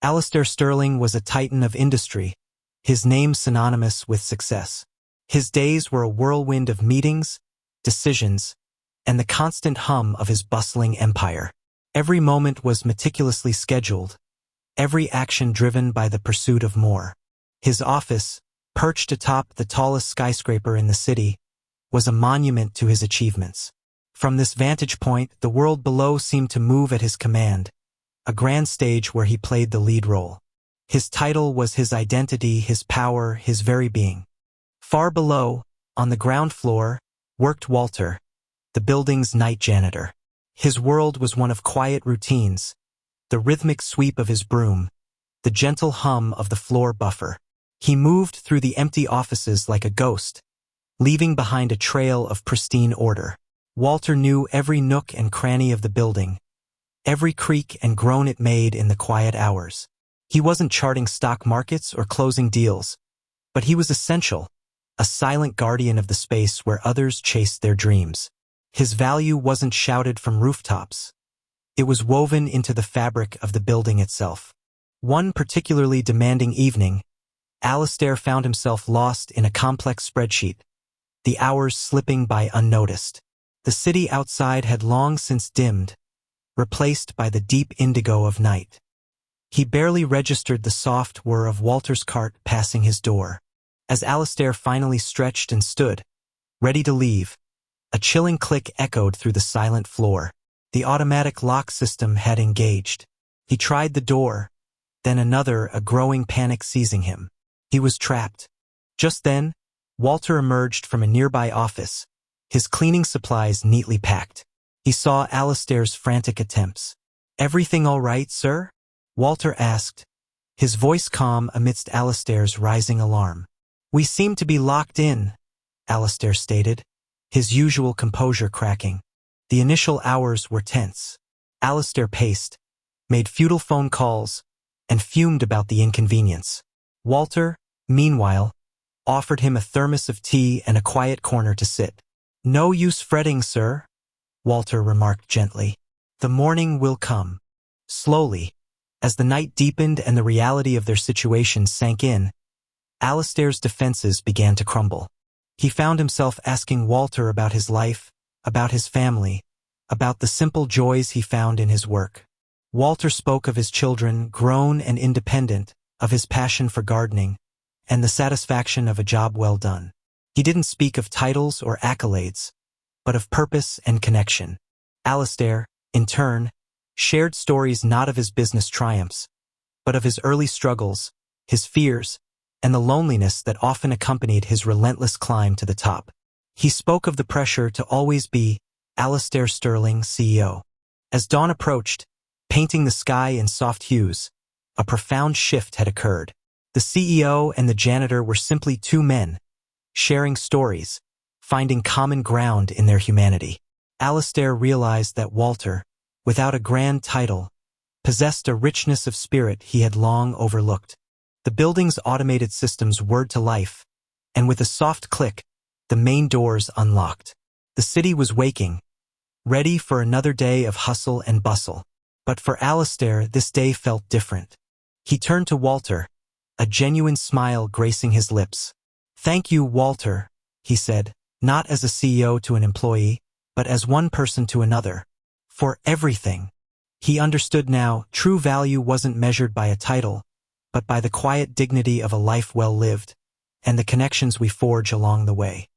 Alastair Sterling was a titan of industry, his name synonymous with success. His days were a whirlwind of meetings, decisions, and the constant hum of his bustling empire. Every moment was meticulously scheduled, every action driven by the pursuit of more. His office, perched atop the tallest skyscraper in the city, was a monument to his achievements. From this vantage point, the world below seemed to move at his command, a grand stage where he played the lead role. His title was his identity, his power, his very being. Far below, on the ground floor, worked Walter, the building's night janitor. His world was one of quiet routines, the rhythmic sweep of his broom, the gentle hum of the floor buffer. He moved through the empty offices like a ghost, leaving behind a trail of pristine order. Walter knew every nook and cranny of the building, every creak and groan it made in the quiet hours. He wasn't charting stock markets or closing deals, but he was essential, a silent guardian of the space where others chased their dreams. His value wasn't shouted from rooftops. It was woven into the fabric of the building itself. One particularly demanding evening, Alastair found himself lost in a complex spreadsheet, the hours slipping by unnoticed. The city outside had long since dimmed, replaced by the deep indigo of night. He barely registered the soft whir of Walter's cart passing his door. As Alastair finally stretched and stood, ready to leave, a chilling click echoed through the silent floor. The automatic lock system had engaged. He tried the door, then another, a growing panic seizing him. He was trapped. Just then, Walter emerged from a nearby office, his cleaning supplies neatly packed. He saw Alastair's frantic attempts. "Everything all right, sir?" Walter asked, his voice calm amidst Alastair's rising alarm. "We seem to be locked in," Alastair stated, his usual composure cracking. The initial hours were tense. Alastair paced, made futile phone calls, and fumed about the inconvenience. Walter, meanwhile, offered him a thermos of tea and a quiet corner to sit. "No use fretting, sir," Walter remarked gently. "The morning will come." Slowly, as the night deepened and the reality of their situation sank in, Alastair's defenses began to crumble. He found himself asking Walter about his life, about his family, about the simple joys he found in his work. Walter spoke of his children, grown and independent, of his passion for gardening, and the satisfaction of a job well done. He didn't speak of titles or accolades, but of purpose and connection. Alastair, in turn, shared stories not of his business triumphs, but of his early struggles, his fears, and the loneliness that often accompanied his relentless climb to the top. He spoke of the pressure to always be Alastair Sterling, CEO. As dawn approached, painting the sky in soft hues, a profound shift had occurred. The CEO and the janitor were simply two men, sharing stories, finding common ground in their humanity. Alastair realized that Walter, without a grand title, possessed a richness of spirit he had long overlooked. The building's automated systems whirred to life, and with a soft click, the main doors unlocked. The city was waking, ready for another day of hustle and bustle. But for Alastair, this day felt different. He turned to Walter, a genuine smile gracing his lips. "Thank you, Walter," he said, not as a CEO to an employee, but as one person to another. "For everything." He understood now, true value wasn't measured by a title, but by the quiet dignity of a life well lived, and the connections we forge along the way.